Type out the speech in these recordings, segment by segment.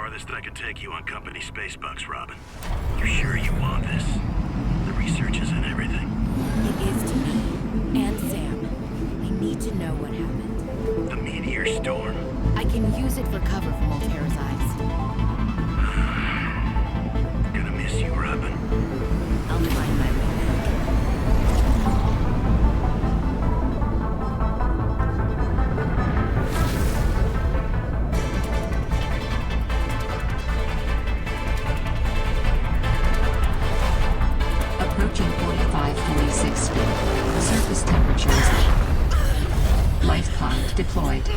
farthest I can take you on company space bucks, Robin. You sure you want this? The research is in everything. It is to me and Sam. I need to know what happened. The meteor storm. I can use it for cover from Altera's eyes. Gonna miss you, Robin. I'll find my way back. Approaching 45-46 speed. Surface temperatures. Life pod deployed.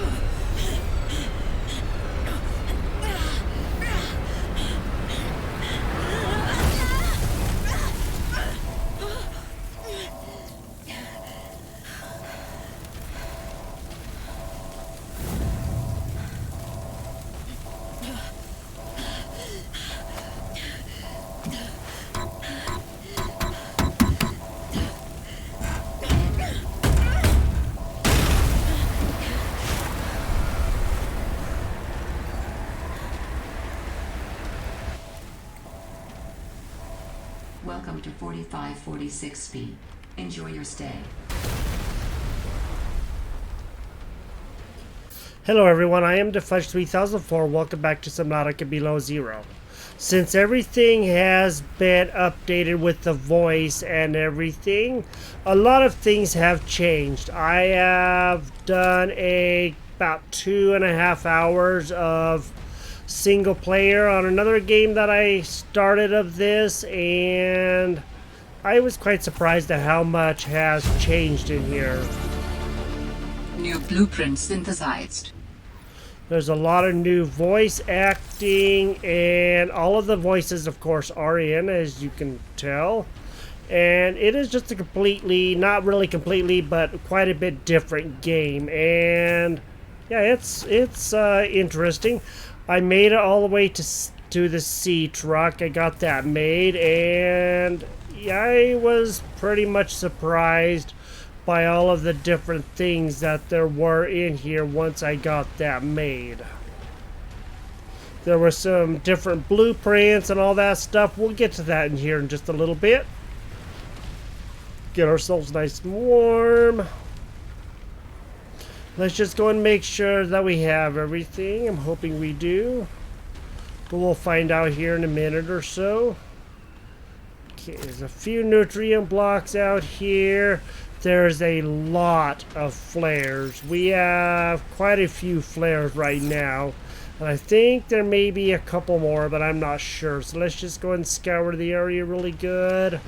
Welcome to 45-46 speed. Enjoy your stay. Hello everyone, I am Defudge3004. Welcome back to Subnautica Below Zero. Since everything has been updated with the voice and everything, a lot of things have changed. I have done about 2.5 hours of single player on another game that I started of this, and I was quite surprised at how much has changed in here. New blueprint synthesized. There's a lot of new voice acting, and all of the voices, of course, are in, as you can tell. And it is just a completely, not really completely, but quite a bit different game. And yeah, it's interesting. I made it all the way to the sea truck. I got that made, and yeah, I was pretty much surprised by all of the different things that there were in here once I got that made. There were some different blueprints and all that stuff. We'll get to that in here in just a little bit. Get ourselves nice and warm. Let's just go and make sure that we have everything. I'm hoping we do. But we'll find out here in a minute or so. Okay, there's a few nutrient blocks out here. There's a lot of flares. We have quite a few flares right now. And I think there may be a couple more, but I'm not sure. So let's just go and scour the area really good.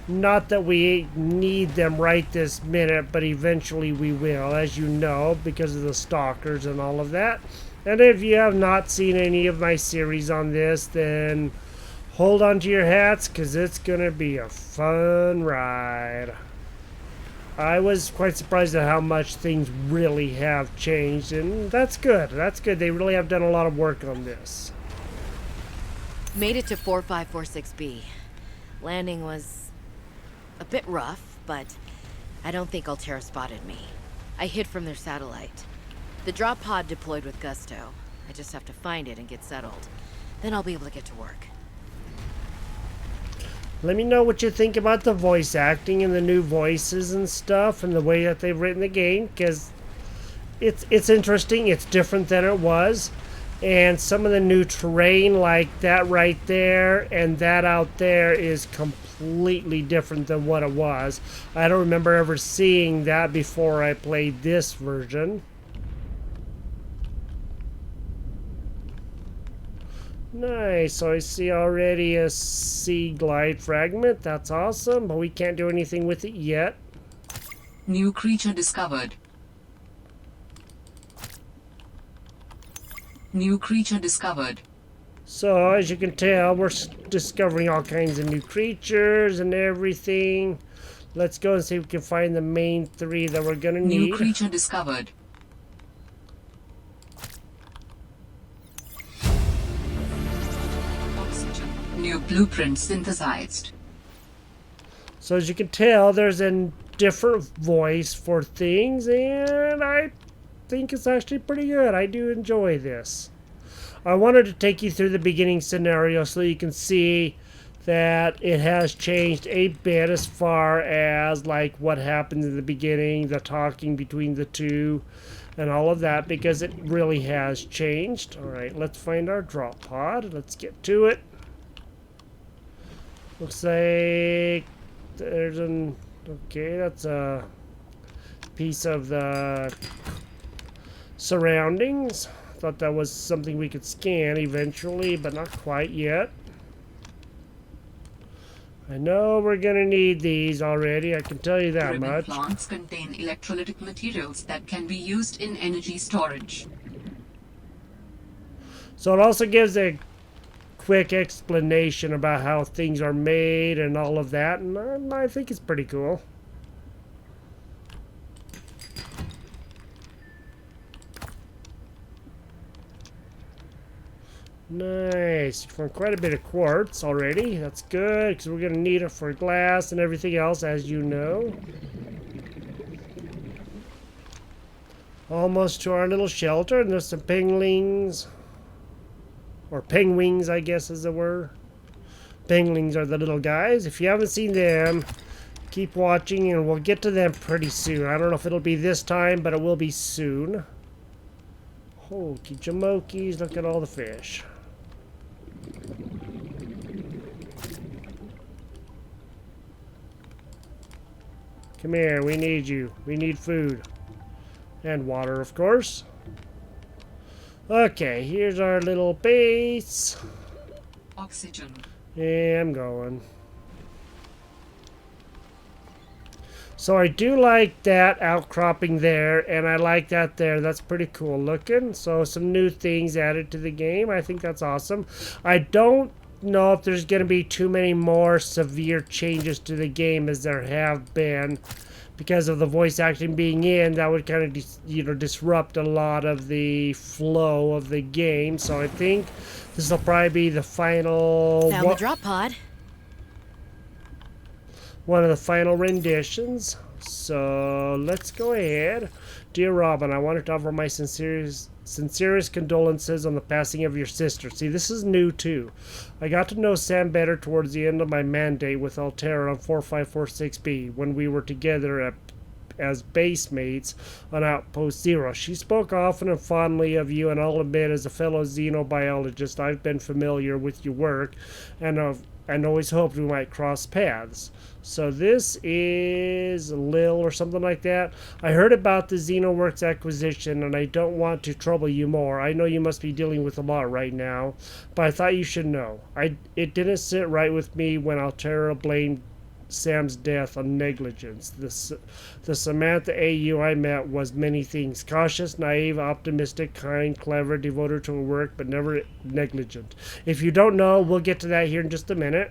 Not that we need them right this minute, but eventually we will, as you know, because of the stalkers and all of that. And if you have not seen any of my series on this, then hold on to your hats, because it's going to be a fun ride. I was quite surprised at how much things really have changed, and that's good. That's good. They really have done a lot of work on this. Made it to 4546B. Landing was a bit rough, but I don't think Altera spotted me. I hid from their satellite. The drop pod deployed with gusto. I just have to find it and get settled. Then I'll be able to get to work. Let me know what you think about the voice acting and the new voices and stuff and the way that they've written the game, because it's interesting. It's different than it was. And some of the new terrain, like that right there and that out there, is completely different than what it was. I don't remember ever seeing that before I played this version. Nice. So I see already a sea glide fragment. That's awesome, but we can't do anything with it yet. New creature discovered. New creature discovered. So, as you can tell, we're discovering all kinds of new creatures and everything. Let's go and see if we can find the main three that we're going to need. New creature discovered. Oxygen. New blueprint synthesized. So, as you can tell, there's a different voice for things, and I think it's actually pretty good. I do enjoy this. I wanted to take you through the beginning scenario so you can see that it has changed a bit as far as like what happened in the beginning, the talking between the two, and all of that, because it really has changed. All right, let's find our drop pod. Let's get to it. Looks like there's an... Okay, that's a piece of the surroundings. Thought that was something we could scan eventually, but not quite yet. I know we're gonna need these already, I can tell you that Ribbon much. plants contain electrolytic materials that can be used in energy storage. So it also gives a quick explanation about how things are made and all of that, and I think it's pretty cool. Nice. Found quite a bit of quartz already. That's good, because we're going to need it for glass and everything else, as you know. Almost to our little shelter, and there's some penguins. Or penguins, I guess is the word. Penguins are the little guys. If you haven't seen them, keep watching, and we'll get to them pretty soon. I don't know if it'll be this time, but it will be soon. Hokey jamokies, look at all the fish. Come here, we need you. We need food. And water, of course. Okay, here's our little base. Oxygen. Yeah, I'm going. So I do like that outcropping there, and I like that there. That's pretty cool looking. So some new things added to the game. I think that's awesome. I don't know if there's going to be too many more severe changes to the game as there have been. Because of the voice acting being in, that would kind of disrupt a lot of the flow of the game. So I think this will probably be the final... Found the drop pod. One of the final renditions. So let's go ahead. Dear Robin, I wanted to offer my sincerest condolences on the passing of your sister. See, this is new too. I got to know Sam better towards the end of my mandate with Altera on 4546B when we were together as base mates on Outpost Zero. She spoke often and fondly of you, and I'll admit, as a fellow xenobiologist, I've been familiar with your work and always hoped we might cross paths. So this is Lil or something like that. I heard about the XenoWorks acquisition, and I don't want to trouble you more. I know you must be dealing with a lot right now, but I thought you should know. It didn't sit right with me when Altera blamed Sam's death on negligence. The Samantha AU I met was many things. Cautious, naive, optimistic, kind, clever, devoted to her work, but never negligent. If you don't know, we'll get to that here in just a minute.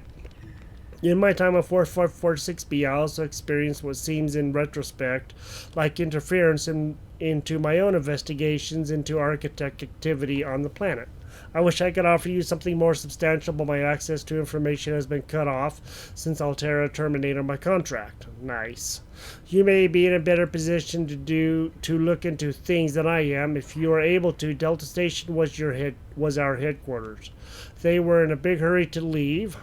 In my time of 4546B, I also experienced what seems in retrospect like interference into my own investigations into architect activity on the planet. I wish I could offer you something more substantial, but my access to information has been cut off since Altera terminated my contract. Nice. You may be in a better position to look into things than I am. If you are able to, Delta Station was our headquarters. They were in a big hurry to leave.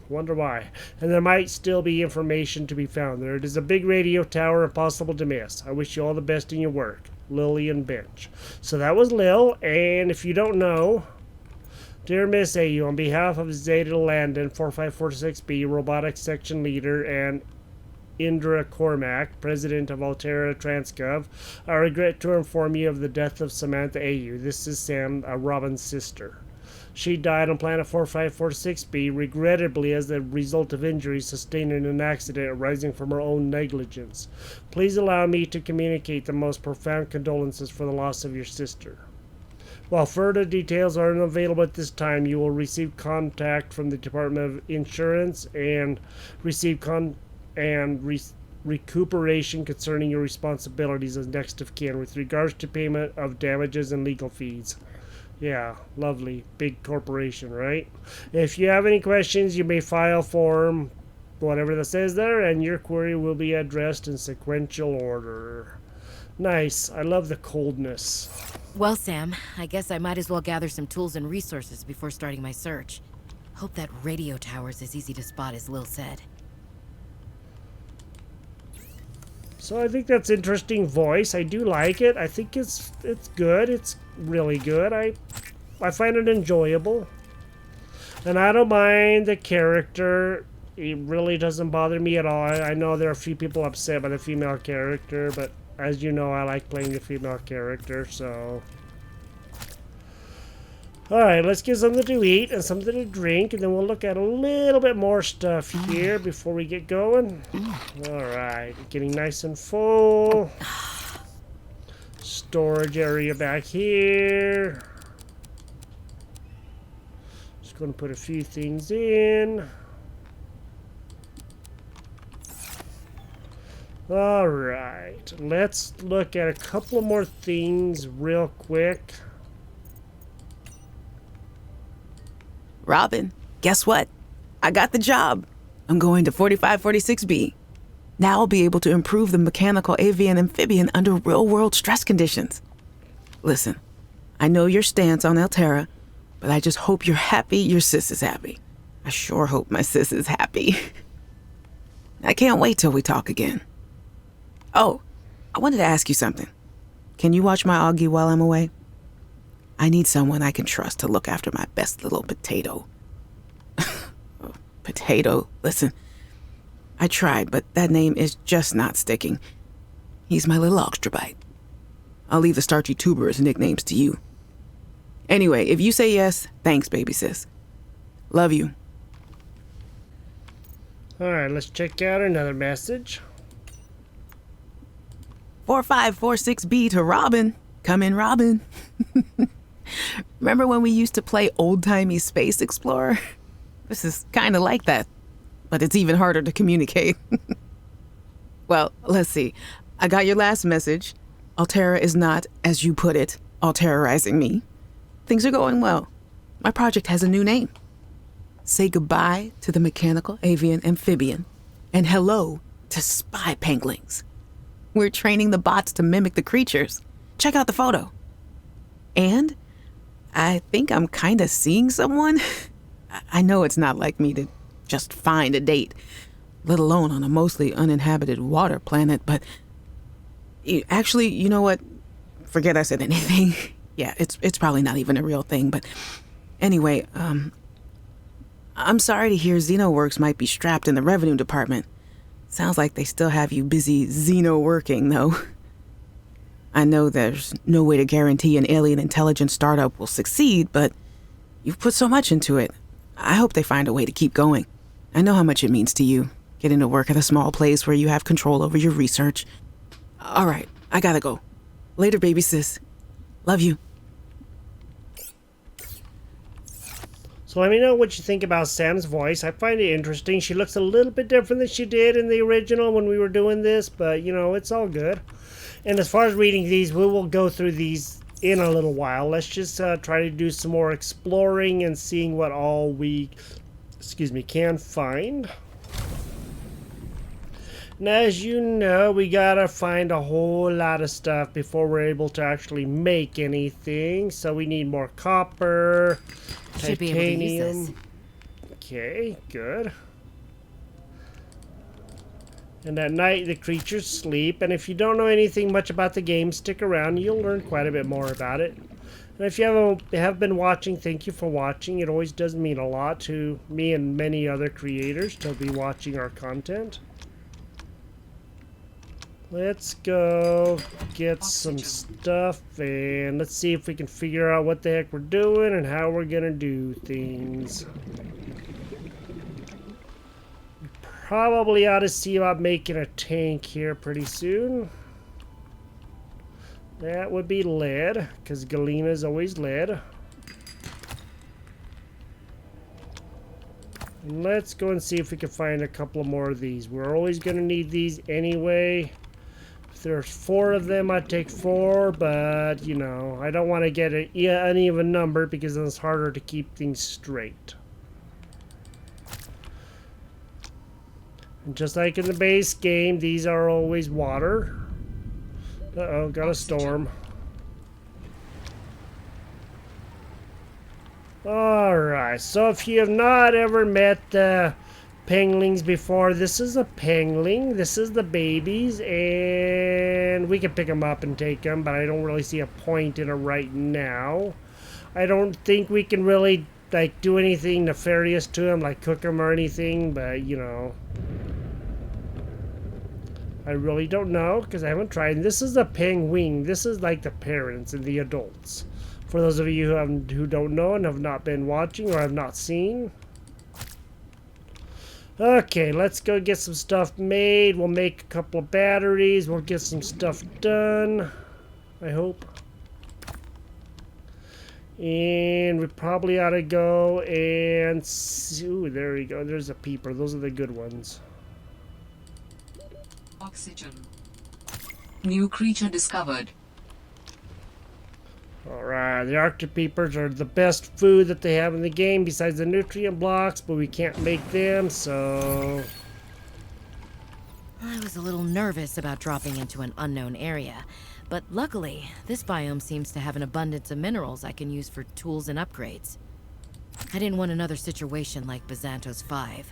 Wonder why. And there might still be information to be found there. It is a big radio tower, impossible to miss. I wish you all the best in your work. Lillian Bench. So that was Lil, and if you don't know, dear Miss AU, on behalf of Zeta Landon, 4546B, Robotics Section Leader, and Indra Cormack, President of Altera Transgov, I regret to inform you of the death of Samantha AU. This is Sam, Robin's sister. She died on planet 4546B, regrettably as the result of injuries sustained in an accident arising from her own negligence. Please allow me to communicate the most profound condolences for the loss of your sister. While further details are unavailable at this time, you will receive contact from the Department of Insurance and receive recuperation concerning your responsibilities as next of kin with regards to payment of damages and legal fees. Yeah, lovely. Big corporation, right? If you have any questions, you may file form, whatever that says there, and your query will be addressed in sequential order. Nice. I love the coldness. Well, Sam, I guess I might as well gather some tools and resources before starting my search. Hope that radio tower's as easy to spot as Lil said. So I think that's interesting voice. I do like it. I think it's good. It's really good. I find it enjoyable. And I don't mind the character. It really doesn't bother me at all. I know there are a few people upset by the female character, but as you know, I like playing the female character, so... Alright, let's get something to eat and something to drink, and then we'll look at a little bit more stuff here before we get going. Alright, getting nice and full. Storage area back here. Just going to put a few things in. Alright, let's look at a couple more things real quick. Robin, guess what? I got the job. I'm going to 4546B. Now I'll be able to improve the mechanical avian amphibian under real-world stress conditions. Listen, I know your stance on Alterra, but I just hope you're happy your sis is happy. I sure hope my sis is happy. I can't wait till we talk again. Oh, I wanted to ask you something. Can you watch my Augie while I'm away? I need someone I can trust to look after my best little potato. Oh, potato, listen. I tried, but that name is just not sticking. He's my little oxtrabite. I'll leave the starchy tuberous nicknames to you. Anyway, if you say yes, thanks, baby sis. Love you. Alright, let's check out another message. 4546B to Robin. Come in, Robin. Remember when we used to play old-timey Space Explorer? This is kind of like that, but it's even harder to communicate. Well, let's see. I got your last message. Alterra is not, as you put it, all-terrorizing me. Things are going well. My project has a new name. Say goodbye to the mechanical avian amphibian and hello to spy penguins. We're training the bots to mimic the creatures. Check out the photo. And I think I'm kind of seeing someone. I know it's not like me to just find a date, let alone on a mostly uninhabited water planet, but actually, you know what? Forget I said anything. Yeah, it's probably not even a real thing, but anyway, I'm sorry to hear XenoWorks might be strapped in the revenue department. Sounds like they still have you busy Xeno working, though. I know there's no way to guarantee an alien intelligence startup will succeed, but you've put so much into it. I hope they find a way to keep going. I know how much it means to you, getting to work at a small place where you have control over your research. All right, I gotta go. Later, baby sis. Love you. So let me know what you think about Sam's voice. I find it interesting. She looks a little bit different than she did in the original when we were doing this, but you know, it's all good. And as far as reading these, we will go through these in a little while. Let's just try to do some more exploring and seeing what all we, can find. And as you know, we gotta find a whole lot of stuff before we're able to actually make anything. So we need more copper, Should be able to use titanium. this. Okay, good. And at night, the creatures sleep. And if you don't know anything much about the game, stick around. You'll learn quite a bit more about it. And if you have been watching, thank you for watching. It always does mean a lot to me and many other creators to be watching our content. Let's go get some stuff and let's see if we can figure out what the heck we're doing and how we're gonna do things. Probably ought to see about making a tank here pretty soon. That would be lead, because galena is always lead. And let's go and see if we can find a couple more of these. We're always going to need these anyway. If there's 4 of them, I'd take 4, but, you know, I don't want to get an uneven number because then it's harder to keep things straight. And just like in the base game, these are always water. Uh-oh, got a storm. Alright, so if you have not ever met the penglings before, this is a pengling. This is the babies, and we can pick them up and take them, but I don't really see a point in it right now. I don't think we can really, like, do anything nefarious to them, like cook them or anything, but, you know. I really don't know, because I haven't tried. And this is the penguin. This is like the parents and the adults. For those of you who don't know and have not been watching or have not seen. Okay, let's go get some stuff made. We'll make a couple of batteries. We'll get some stuff done, I hope. And we probably ought to go and... Ooh, there we go. There's a peeper. Those are the good ones. Oxygen. New creature discovered. Alright, the Arctic peepers are the best food that they have in the game besides the nutrient blocks, but we can't make them, so... I was a little nervous about dropping into an unknown area, but luckily, this biome seems to have an abundance of minerals I can use for tools and upgrades. I didn't want another situation like Bazantos 5.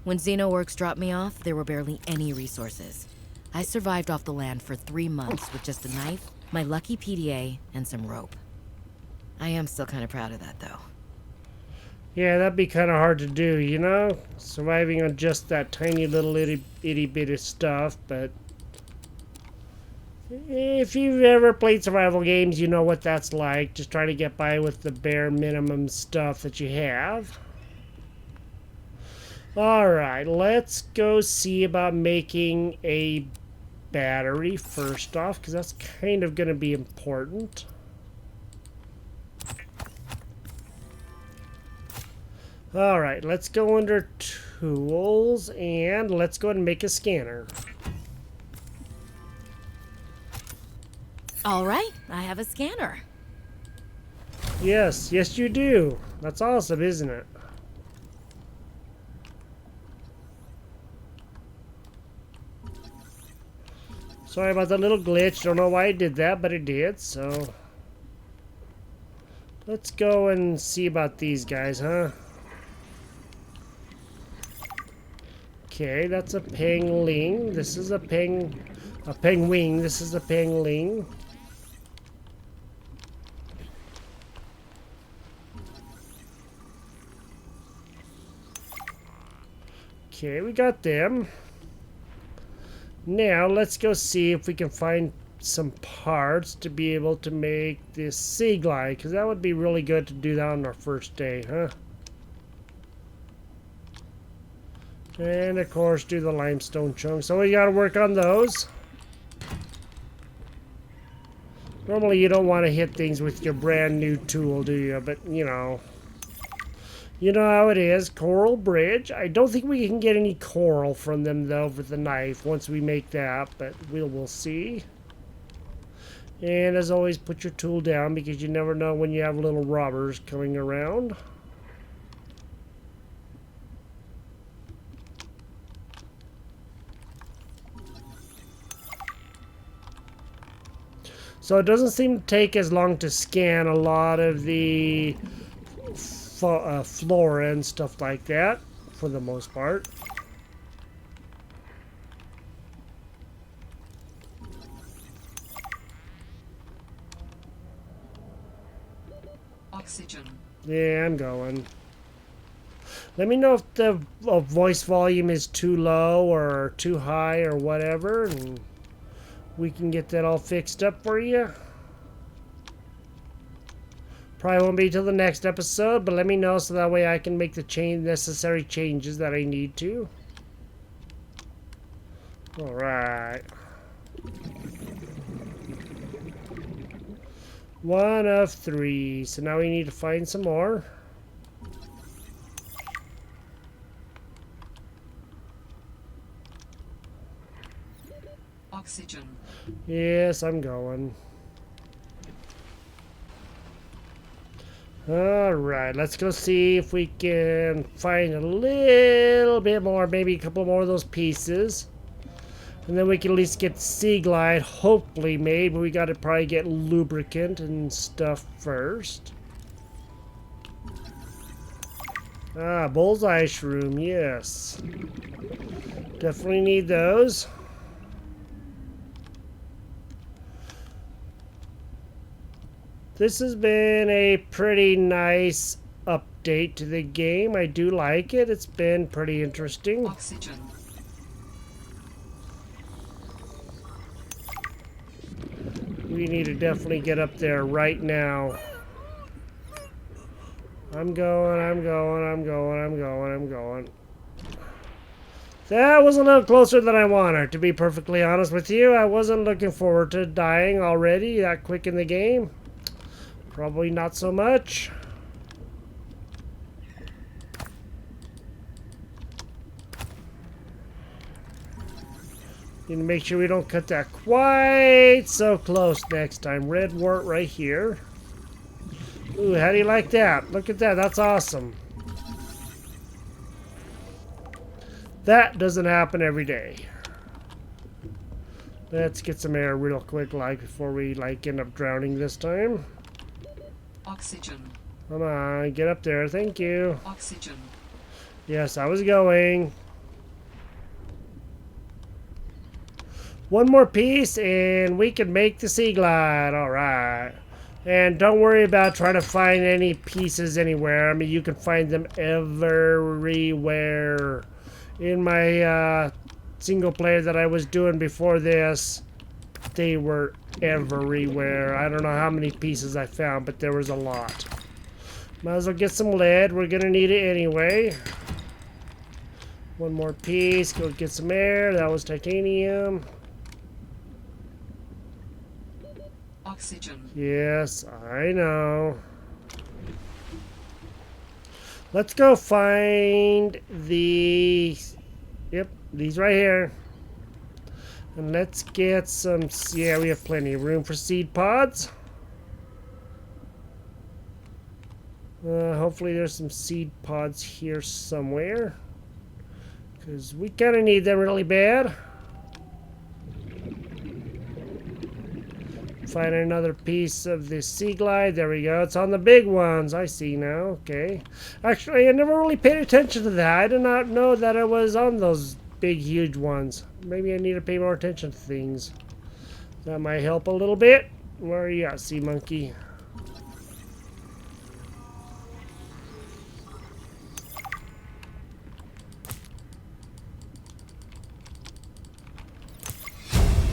When Xenoworks dropped me off, there were barely any resources. I survived off the land for 3 months with just a knife, my lucky PDA, and some rope. I am still kind of proud of that, though. Yeah, that'd be kind of hard to do, you know? Surviving on just that tiny little itty bitty stuff, but... If you've ever played survival games, you know what that's like. Just try to get by with the bare minimum stuff that you have. Alright, let's go see about making a battery first off, because that's kind of going to be important. Alright, let's go under tools, and let's go ahead and make a scanner. Alright, I have a scanner. Yes, yes you do. That's awesome, isn't it? Sorry about that little glitch. Don't know why I did that, but it did, so... Let's go and see about these guys, huh? Okay, that's a pengling. This is a penguin. This is a pengling. Okay, we got them. Now, let's go see if we can find some parts to be able to make this sea glide, because that would be really good to do that on our first day, huh? And, of course, do the limestone chunks. So we gotta work on those. Normally, you don't want to hit things with your brand new tool, do you? But, you know... You know how it is. Coral bridge. I don't think we can get any coral from them, though, with the knife once we make that, but we'll see. And as always, put your tool down because you never know when you have little robbers coming around. So it doesn't seem to take as long to scan a lot of the flora and stuff like that, for the most part. Oxygen. Yeah, I'm going. Let me know if the voice volume is too low or too high or whatever, and we can get that all fixed up for you. Probably won't be till the next episode, but let me know so that way I can make the necessary changes that I need to. Alright. 1 of 3. So now we need to find some more. Oxygen. Yes, I'm going. Alright, let's go see if we can find a little bit more, maybe a couple more of those pieces. And then we can at least get Sea Glide, hopefully made, but we gotta probably get lubricant and stuff first. Ah, bullseye shroom, yes. Definitely need those. This has been a pretty nice update to the game. I do like it. It's been pretty interesting. Oxygen. We need to definitely get up there right now. I'm going. That was a little closer than I wanted, to be perfectly honest with you. I wasn't looking forward to dying already that quick in the game. Probably not so much. Need to make sure we don't cut that quite so close next time. Red wart right here. Ooh, how do you like that? Look at that. That's awesome. That doesn't happen every day. Let's get some air real quick, like, before we, like, end up drowning this time. Oxygen. Come on, get up there. Thank you. Oxygen. Yes, I was going. One more piece and we can make the Sea Glide. Alright. And don't worry about trying to find any pieces anywhere. I mean, you can find them everywhere. In my single player that I was doing before this, they were everywhere. I don't know how many pieces I found, but there was a lot. Might as well get some lead. We're gonna need it anyway. One more piece. Go get some air. That was titanium. Oxygen. Yes, I know. Let's go find the... Yep, these right here. And let's get some... Yeah, we have plenty of room for seed pods. Hopefully there's some seed pods here somewhere. Because we kind of need them really bad. Find another piece of the Sea Glide. There we go. It's on the big ones. I see now. Okay. Actually, I never really paid attention to that. I did not know that it was on those big, huge ones. Maybe I need to pay more attention to things. That might help a little bit. Where are you at, sea monkey?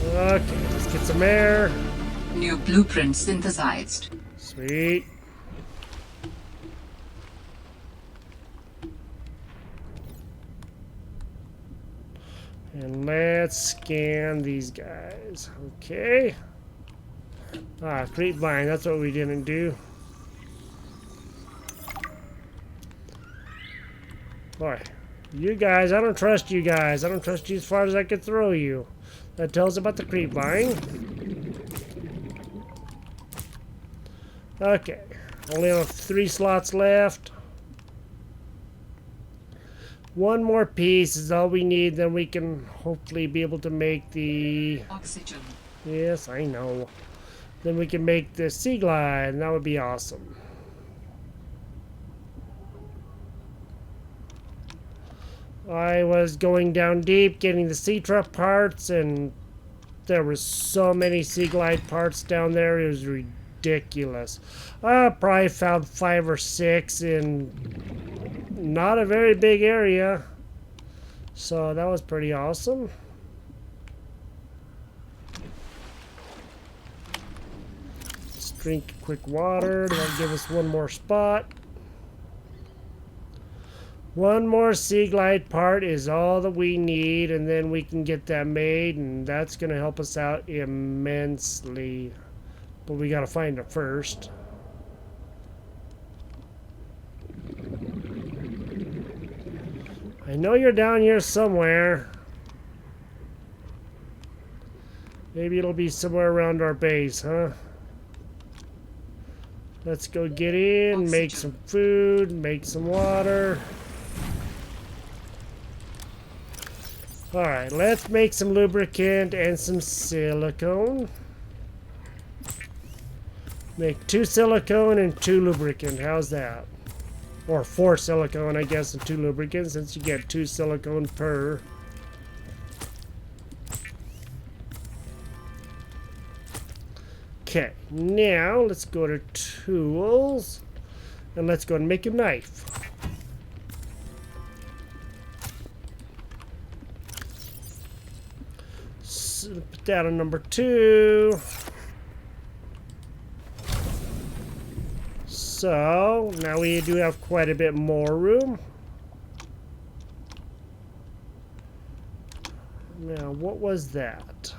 Okay, let's get some air. New blueprint synthesized. Sweet. And let's scan these guys. Okay. Ah, grapevine, that's what we didn't do. Boy, you guys, I don't trust you guys. I don't trust you as far as I could throw you. That tells about the grapevine. Okay, only have 3 slots left. One more piece is all we need, then we can hopefully be able to make the... Oxygen. Yes, I know. Then we can make the Sea Glide, and that would be awesome. I was going down deep, getting the sea truck parts, and there was so many Sea Glide parts down there, it was ridiculous. I probably found 5 or 6 in not a very big area. So that was pretty awesome. Let's drink quick water. That'll give us one more spot. One more Sea Glide part is all that we need, and then we can get that made, and that's going to help us out immensely. But we got to find it first. I know you're down here somewhere. Maybe it'll be somewhere around our base, huh? Let's go get in, make some food, make some water. Alright, let's make some lubricant and some silicone. Make 2 silicone and 2 lubricant. How's that? Or 4 silicone, I guess, and 2 lubricant, since you get 2 silicone per. Okay, now let's go to tools. And let's go and make a knife. So, put that on number 2. So, now we do have quite a bit more room. Now, what was that?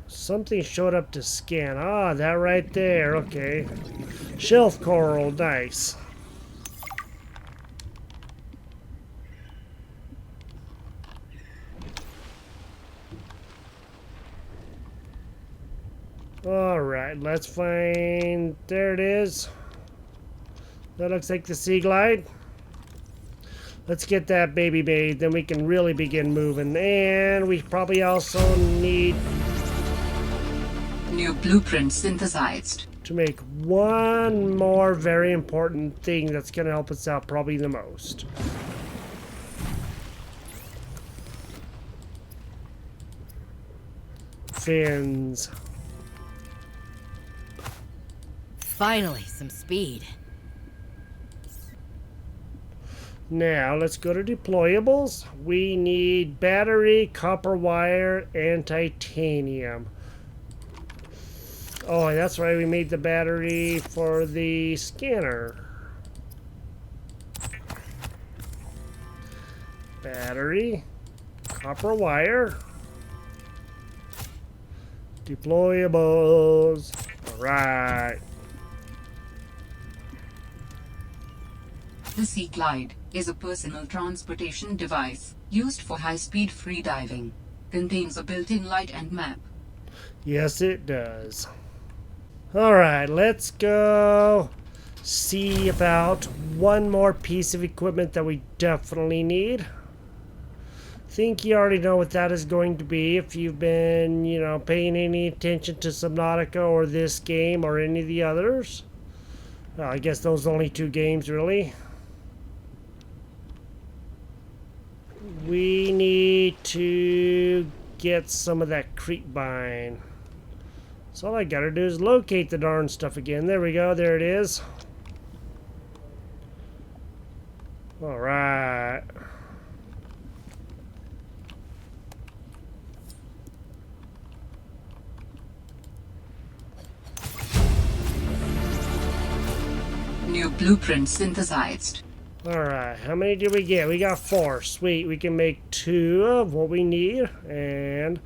Something showed up to scan. Ah, that right there. Okay. Shelf coral. Nice. Alright, let's find... There it is. That looks like the Sea Glide. Let's get that baby made, then we can really begin moving. And we probably also need New blueprint synthesized. to make one more very important thing that's going to help us out probably the most. Fins. Finally, some speed. Now, let's go to deployables. We need battery, copper wire, and titanium. Oh, that's right, we made the battery for the scanner. Battery, copper wire, deployables. All right. The Sea Glide is a personal transportation device used for high-speed freediving. Contains a built-in light and map. Yes, it does. Alright, let's go see about one more piece of equipment that we definitely need. Think you already know what that is going to be if you've been, paying any attention to Subnautica or this game or any of the others. Well, I guess those are only 2 games, really. We need to get some of that creepvine. So all I gotta do is locate the darn stuff again. There we go, there it is. Alright. New blueprint synthesized. Alright, how many did we get? We got 4. Sweet, we can make 2 of what we need. And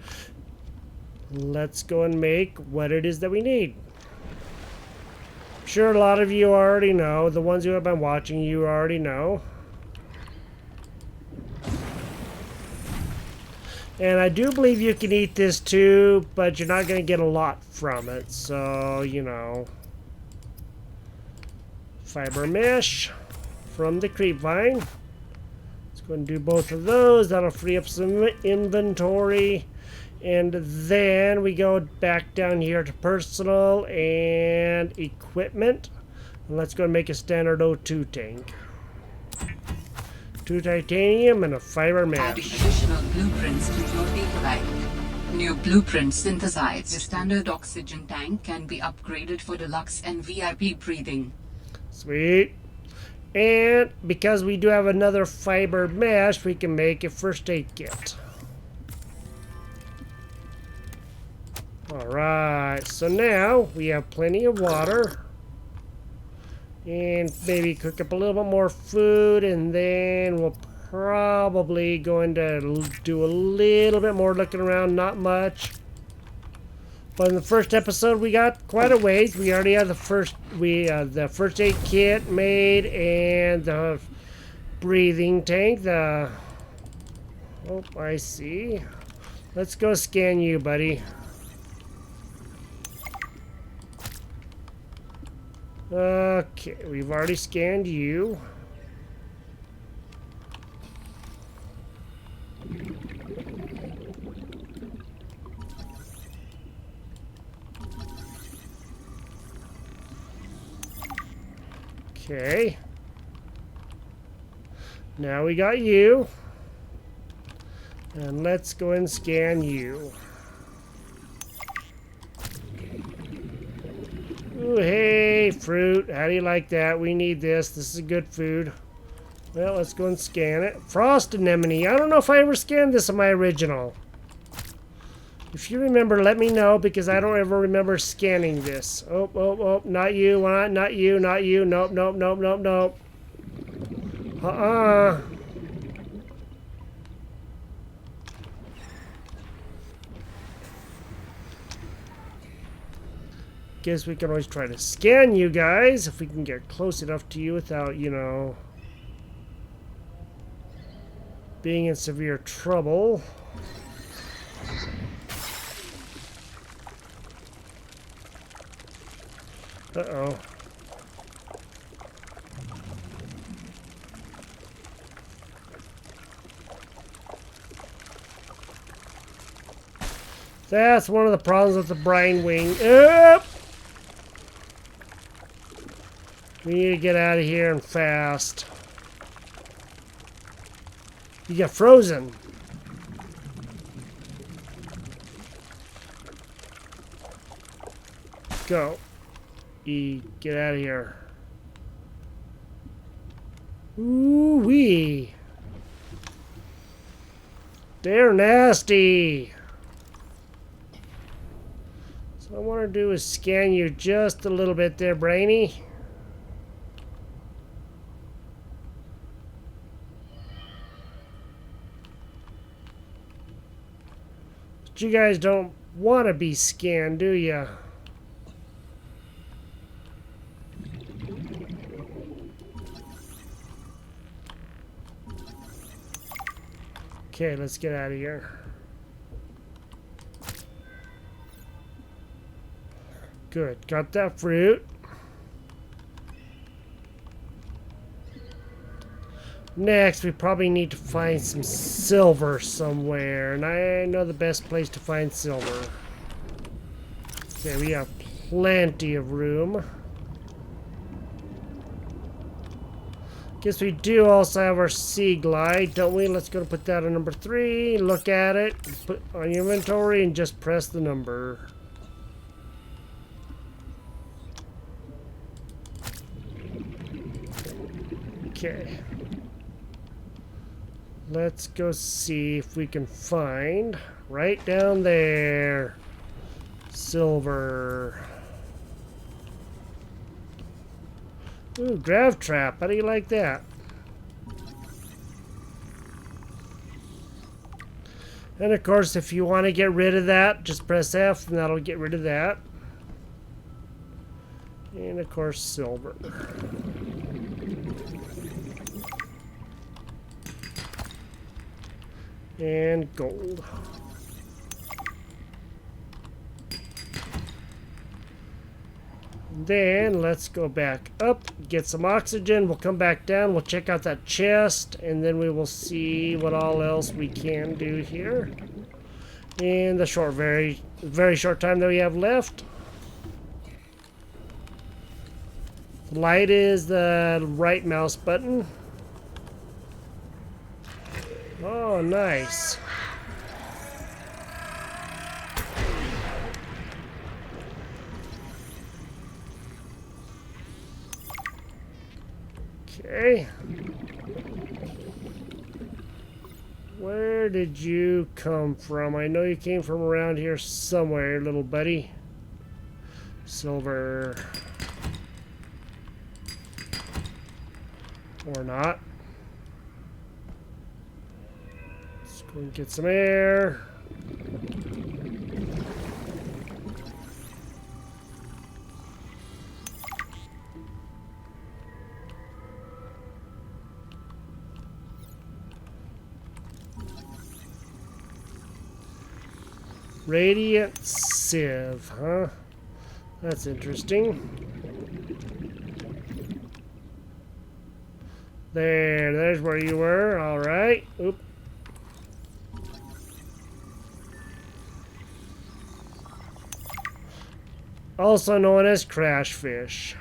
let's go and make what it is that we need. I'm sure a lot of you already know. The ones who have been watching, you already know. And I do believe you can eat this too, but you're not going to get a lot from it. So, fiber mesh from the creepvine. Let's go and do both of those. That'll free up some inventory. And then we go back down here to personal and equipment. And let's go and make a standard O2 tank. 2 titanium and a fiber Adding mesh. additional blueprints to your data bank. New blueprint synthesized. The standard oxygen tank can be upgraded for deluxe and VIP breathing. Sweet. And because we do have another fiber mesh, we can make a first aid kit. Alright, so now we have plenty of water. And maybe cook up a little bit more food, and then we'll probably going to do a little bit more looking around, not much. But in the first episode, we got quite a ways. We already had the first aid kit made and the breathing tank. Oh, I see. Let's go scan you, buddy. Okay, we've already scanned you. Okay. Now we got you. And let's go and scan you. Ooh, hey, fruit. How do you like that? We need this. This is good food. Well, let's go and scan it. Frost anemone. I don't know if I ever scanned this in my original. If you remember, let me know, because I don't ever remember scanning this. Oh, oh, oh, not you, not you, not you. Nope, nope, nope, nope, nope. Guess we can always try to scan you guys if we can get close enough to you without, you know, being in severe trouble. Uh-oh. That's one of the problems with the brine wing. Up! We need to get out of here and fast. You get frozen. Go. Get out of here. Ooh-wee. They're nasty. So what I want to do is scan you just a little bit there, Brainy. But you guys don't want to be scanned, do ya? Okay, let's get out of here. Good, got that fruit. Next, we probably need to find some silver somewhere, and I know the best place to find silver. Okay, we have plenty of room. Guess we do also have our sea glide, don't we? Let's go and put that on number 3. Look at it, put on your inventory, and just press the number. Okay. Let's go see if we can find right down there silver. Ooh, grav trap. How do you like that? And of course, if you want to get rid of that, just press F and that'll get rid of that. And of course, silver. And gold. Then let's go back up, get some oxygen. We'll come back down, we'll check out that chest, and then we will see what all else we can do here in the short, very short time that we have left. Light is the right mouse button. Oh, nice. Okay. Where did you come from? I know you came from around here somewhere, little buddy. Silver. Or not. Let's go and get some air. Radiant sieve, huh? That's interesting. There's where you were. All right. Oop. Also known as crash fish.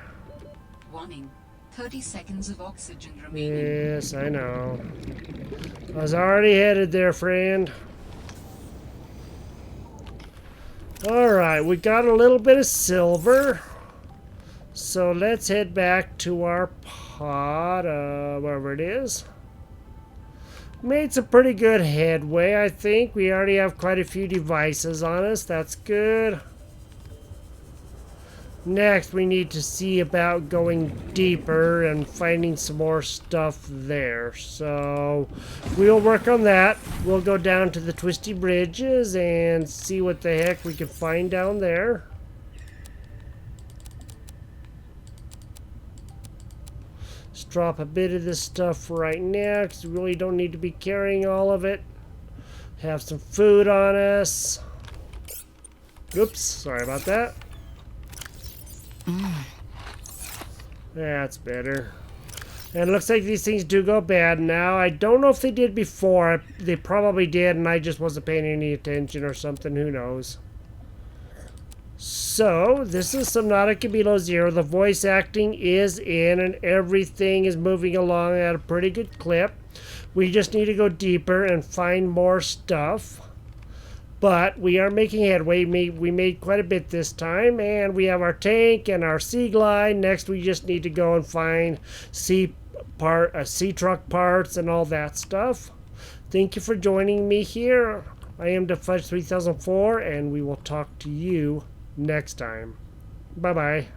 Warning. 30 seconds of oxygen remaining. Yes, I know. I was already headed there, friend. Alright, we got a little bit of silver. So let's head back to our pod, wherever it is. Made some pretty good headway, I think. We already have quite a few devices on us. That's good. Next, we need to see about going deeper and finding some more stuff there. So, we'll work on that. We'll go down to the twisty bridges and see what the heck we can find down there. Let's drop a bit of this stuff right now because we really don't need to be carrying all of it. Have some food on us. Oops, sorry about that. That's better. And it looks like these things do go bad now. I don't know if they did before. They probably did, and I just wasn't paying any attention or something. Who knows? So, this is Subnautica Below Zero. The voice acting is in, and everything is moving along at a pretty good clip. We just need to go deeper and find more stuff. But we are making headway. We made quite a bit this time, and we have our tank and our sea glide. Next, we just need to go and find sea truck parts and all that stuff. Thank you for joining me here. I am DeFudge3004, and we will talk to you next time. Bye-bye.